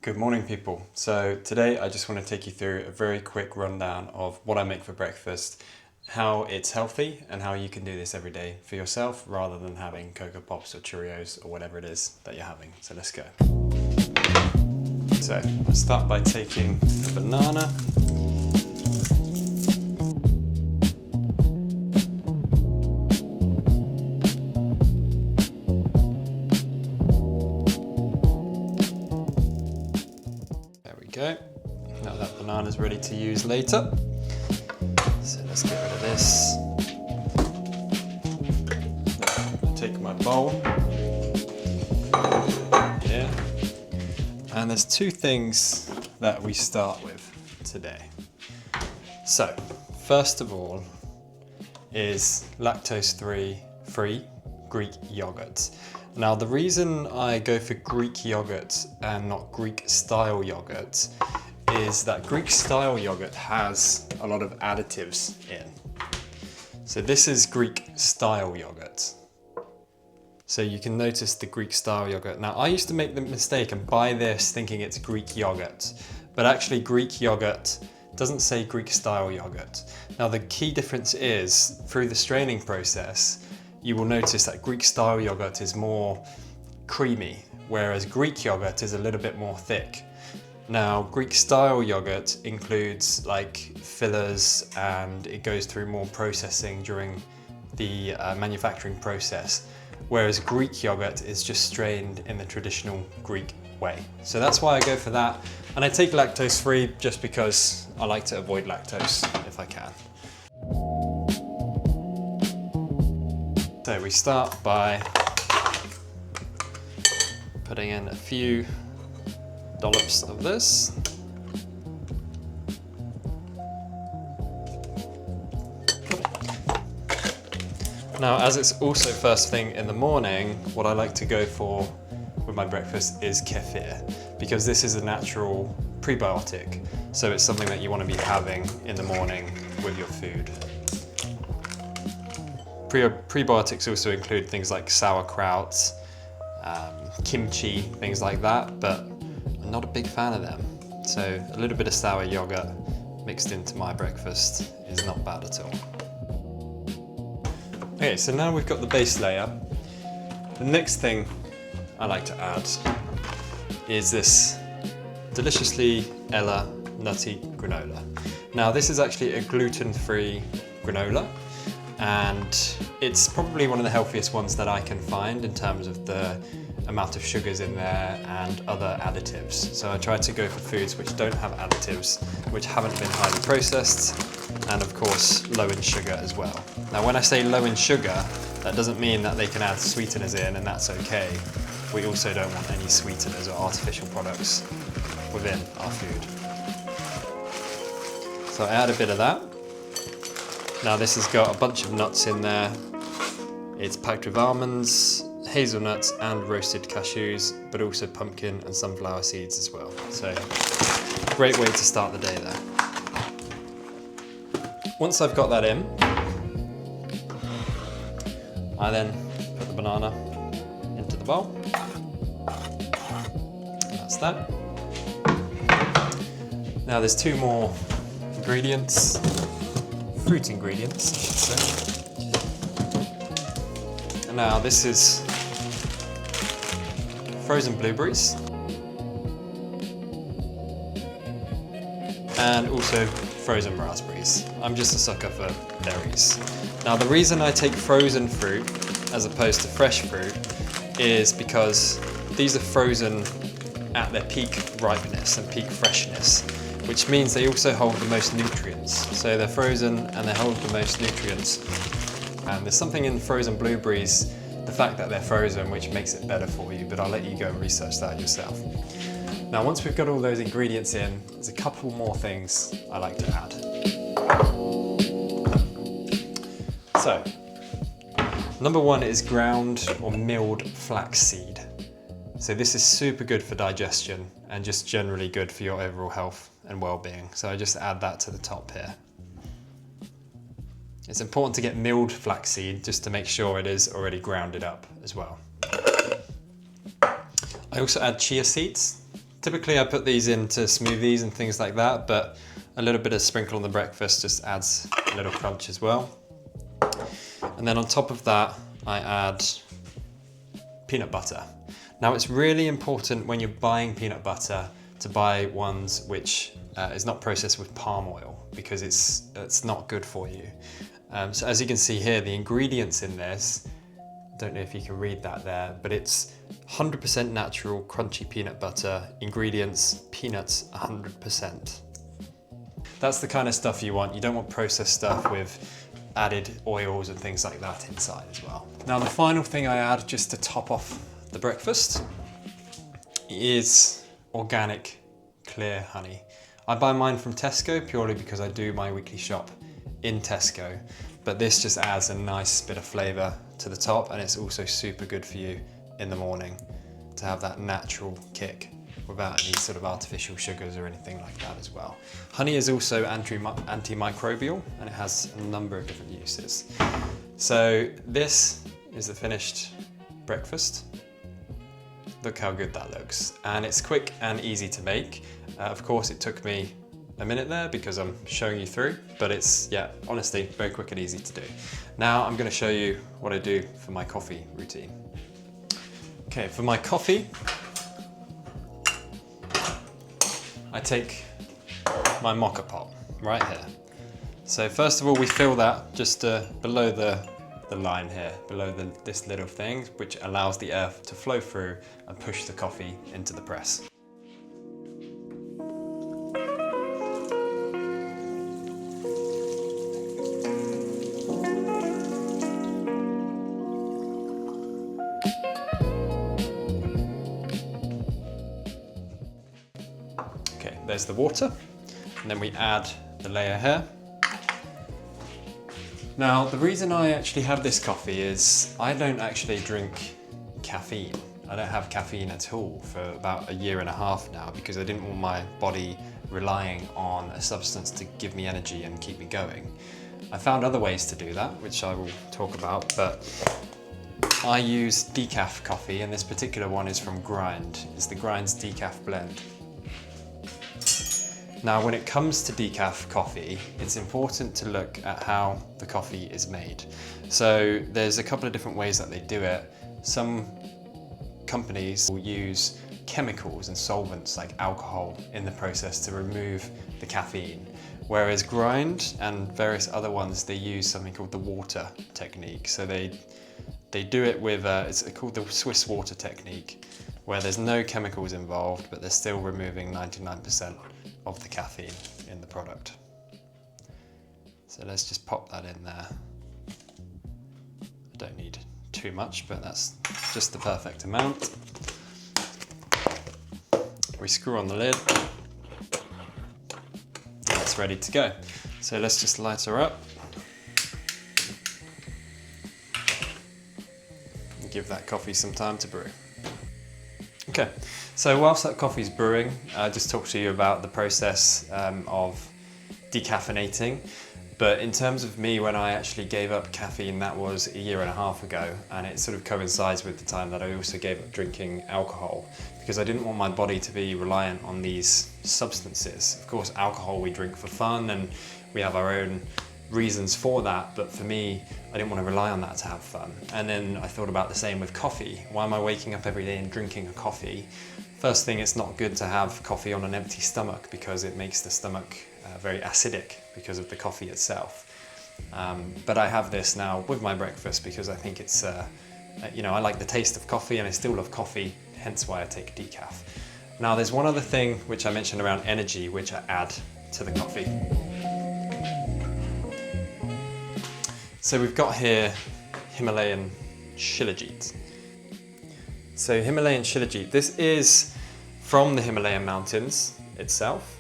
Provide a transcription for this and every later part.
Good morning, people. So today I just want to take you through a very quick rundown of what I make for breakfast, how it's healthy and how you can do this every day for yourself rather than having Cocoa Pops or Cheerios or whatever it is that you're having. So let's go. So I start by taking a banana. Go. Now that banana's ready to use later. So let's get rid of this. Take my bowl. Yeah. And there's two things that we start with today. So, first of all is lactose-free Greek yogurt. Now the reason I go for Greek yogurt and not Greek style yogurt is that Greek style yogurt has a lot of additives in. So this is Greek style yogurt. So you can notice the Greek style yogurt. Now I used to make the mistake and buy this thinking it's Greek yogurt, but actually Greek yogurt doesn't say Greek style yogurt. Now the key difference is through the straining process, you will notice that Greek style yogurt is more creamy, whereas Greek yogurt is a little bit more thick. Now, Greek style yogurt includes like fillers and it goes through more processing during the manufacturing process, whereas Greek yogurt is just strained in the traditional Greek way. So that's why I go for that. And I take lactose free just because I like to avoid lactose if I can. So we start by putting in a few dollops of this. Now, as it's also first thing in the morning, what I like to go for with my breakfast is kefir, because this is a natural prebiotic. So it's something that you want to be having in the morning with your food. Prebiotics also include things like sauerkraut, kimchi, things like that, but I'm not a big fan of them. So a little bit of sour yogurt mixed into my breakfast is not bad at all. Okay, so now we've got the base layer. The next thing I like to add is this deliciously Ella nutty granola. Now this is actually a gluten-free granola, and it's probably one of the healthiest ones that I can find in terms of the amount of sugars in there and other additives. So I try to go for foods which don't have additives, which haven't been highly processed, and of course low in sugar as well. Now when I say low in sugar, that doesn't mean that they can add sweeteners in and that's okay. We also don't want any sweeteners or artificial products within our food. So I add a bit of that. Now this has got a bunch of nuts in there. It's packed with almonds, hazelnuts and roasted cashews, but also pumpkin and sunflower seeds as well. So great way to start the day there. Once I've got that in, I then put the banana into the bowl. And that's that. Now there's two more ingredients. Fruit ingredients, I should say. And now this is frozen blueberries and also frozen raspberries. I'm just a sucker for berries. Now the reason I take frozen fruit as opposed to fresh fruit is because these are frozen at their peak ripeness and peak freshness, which means they also hold the most nutrients. So they're frozen and they hold the most nutrients. And there's something in frozen blueberries, the fact that they're frozen, which makes it better for you, but I'll let you go and research that yourself. Now, once we've got all those ingredients in, there's a couple more things I like to add. So, number one is ground or milled flaxseed. So this is super good for digestion and just generally good for your overall health and well-being. So I just add that to the top here. It's important to get milled flaxseed just to make sure it is already grounded up as well. I also add chia seeds Typically I put these into smoothies and things like that, but a little bit of sprinkle on the breakfast just adds a little crunch as well. And then on top of that, I add peanut butter. Now it's really important when you're buying peanut butter to buy ones which is not processed with palm oil, because it's not good for you. So as you can see here, the ingredients in this, don't know if you can read that there, but it's 100% natural crunchy peanut butter, ingredients, peanuts 100%. That's the kind of stuff you want. You don't want processed stuff with added oils and things like that inside as well. Now the final thing I add just to top off the breakfast is organic clear honey. I buy mine from Tesco purely because I do my weekly shop in Tesco, but this just adds a nice bit of flavour to the top, and it's also super good for you in the morning to have that natural kick without any sort of artificial sugars or anything like that as well. Honey is also antimicrobial, and it has a number of different uses. So this is the finished breakfast. Look how good that looks. And it's quick and easy to make. Of course, it took me a minute there because I'm showing you through, but it's, yeah, honestly, very quick and easy to do. Now I'm gonna show you what I do for my coffee routine. Okay, for my coffee, I take my mocha pot right here. So first of all, we fill that just below the line here, below this little thing, which allows the air to flow through and push the coffee into the press. Okay, there's the water, and then we add the layer here. Now, the reason I actually have this coffee is I don't actually drink caffeine. I don't have caffeine at all for about 1.5 years now, because I didn't want my body relying on a substance to give me energy and keep me going. I found other ways to do that, which I will talk about, but I use decaf coffee, and this particular one is from Grind. It's the Grind's Decaf blend. Now, when it comes to decaf coffee, it's important to look at how the coffee is made. So there's a couple of different ways that they do it. Some companies will use chemicals and solvents like alcohol in the process to remove the caffeine, whereas Grind and various other ones, they use something called the water technique. So they do it with, it's called the Swiss water technique, where there's no chemicals involved, but they're still removing 99% of the caffeine in the product. So let's just pop that in there. I don't need too much, but that's just the perfect amount. We screw on the lid. And it's ready to go. So let's just light her up. And give that coffee some time to brew. Okay, so whilst that coffee's brewing, I just talked to you about the process of decaffeinating. But in terms of me, when I actually gave up caffeine, that was 1.5 years ago, and it sort of coincides with the time that I also gave up drinking alcohol, because I didn't want my body to be reliant on these substances. Of course, alcohol we drink for fun, and we have our own reasons for that, but for me, I didn't want to rely on that to have fun. And then I thought about the same with coffee. Why am I waking up every day and drinking a coffee? First thing, it's not good to have coffee on an empty stomach, because it makes the stomach very acidic because of the coffee itself. But I have this now with my breakfast because I think it's, you know, I like the taste of coffee and I still love coffee, hence why I take decaf. Now there's one other thing which I mentioned around energy, which I add to the coffee. So we've got here Himalayan Shilajit. So Himalayan Shilajit, this is from the Himalayan mountains itself.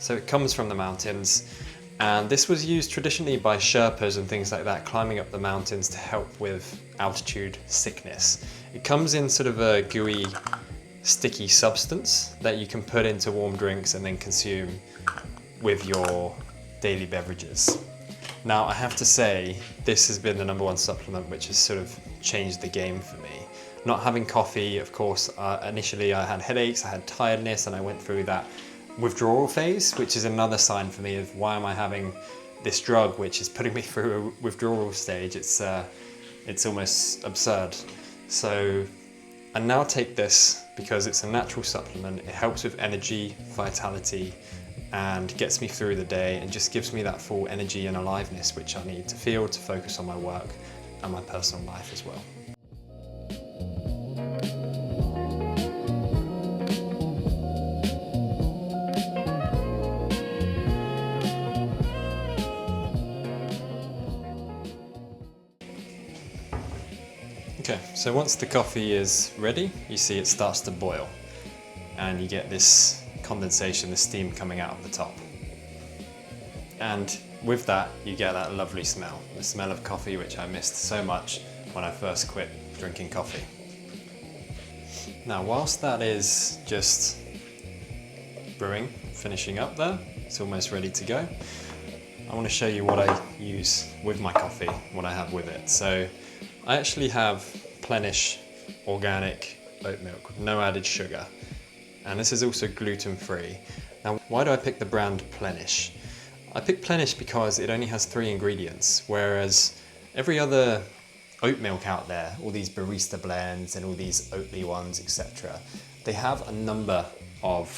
So it comes from the mountains, and this was used traditionally by Sherpas and things like that, climbing up the mountains to help with altitude sickness. It comes in sort of a gooey, sticky substance that you can put into warm drinks and then consume with your daily beverages. Now, I have to say, this has been the #1 supplement which has sort of changed the game for me. not having coffee, of course, initially I had headaches, I had tiredness, and I went through that withdrawal phase, which is another sign for me of why am I having this drug which is putting me through a withdrawal stage. It's almost absurd. So I now take this because it's a natural supplement. It helps with energy, vitality, and gets me through the day and just gives me that full energy and aliveness which I need to feel to focus on my work and my personal life as well. Okay, so once the coffee is ready, you see it starts to boil and you get this condensation, the steam coming out of the top. And with that, you get that lovely smell, the smell of coffee, which I missed so much when I first quit drinking coffee. Now, whilst that is just brewing, finishing up there, it's almost ready to go, I want to show you what I use with my coffee, what I have with it. So I actually have Plenish organic oat milk with no added sugar, and this is also gluten-free. Now, why do I pick the brand Plenish? I picked Plenish because it only has 3 ingredients, whereas every other oat milk out there, all these barista blends and all these Oatly ones, etc., they have a number of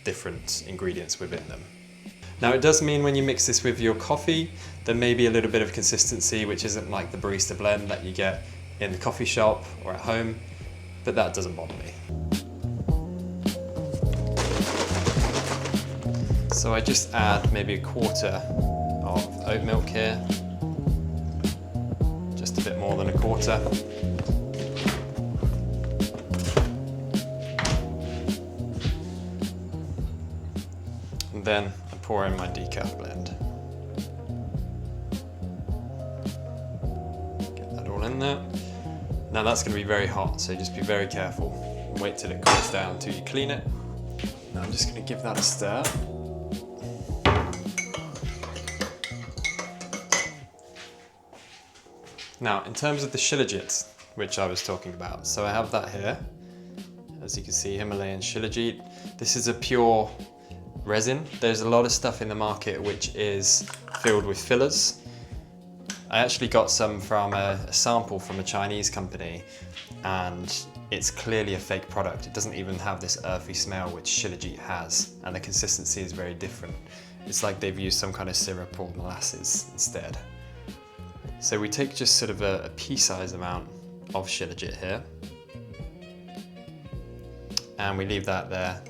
different ingredients within them. Now, it does mean when you mix this with your coffee, there may be a little bit of consistency, which isn't like the barista blend that you get in the coffee shop or at home, but that doesn't bother me. So I just add maybe 1/4 of oat milk here, just a bit more than 1/4. And then I pour in my decaf blend. Get that all in there. Now that's going to be very hot, so just be very careful. Wait till it cools down until you clean it. Now I'm just going to give that a stir. Now, in terms of the shilajit, which I was talking about, so I have that here. As you can see, Himalayan shilajit. This is a pure resin. There's a lot of stuff in the market which is filled with fillers. I actually got some from a sample from a Chinese company, and it's clearly a fake product. It doesn't even have this earthy smell which shilajit has, and the consistency is very different. It's like they've used some kind of syrup or molasses instead. So we take just sort of a pea-sized amount of shilajit here, and we leave that there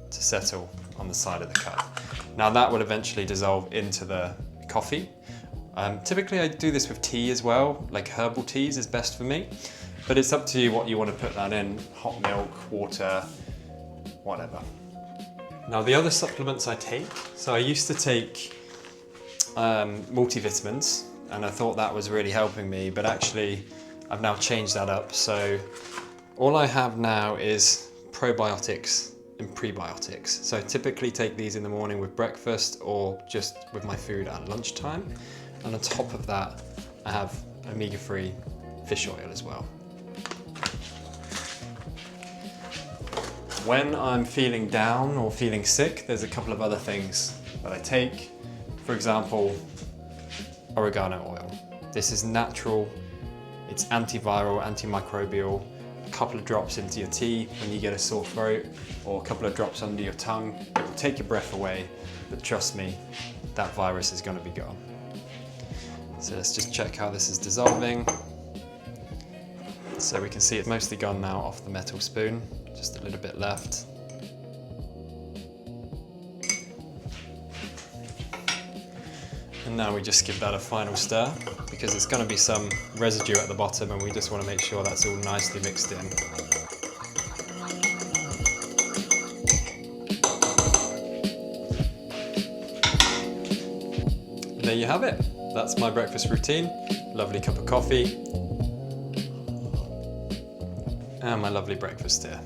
to settle on the side of the cup. Now that will eventually dissolve into the coffee. Typically I do this with tea as well, like herbal teas is best for me, but it's up to you what you want to put that in, hot milk, water, whatever. Now the other supplements I take, so I used to take multivitamins, and I thought that was really helping me, but actually I've now changed that up. So all I have now is probiotics and prebiotics. So I typically take these in the morning with breakfast or just with my food at lunchtime. And on top of that, I have omega-3 fish oil as well. When I'm feeling down or feeling sick, there's a couple of other things that I take. For example, oregano oil. This is natural, it's antiviral, antimicrobial. A couple of drops into your tea when you get a sore throat, or a couple of drops under your tongue. It will take your breath away, but trust me, that virus is going to be gone. So let's just check how this is dissolving. So we can see it's mostly gone now off the metal spoon, just a little bit left. And now we just give that a final stir, because there's going to be some residue at the bottom and we just want to make sure that's all nicely mixed in. And there you have it. That's my breakfast routine. Lovely cup of coffee. And my lovely breakfast here.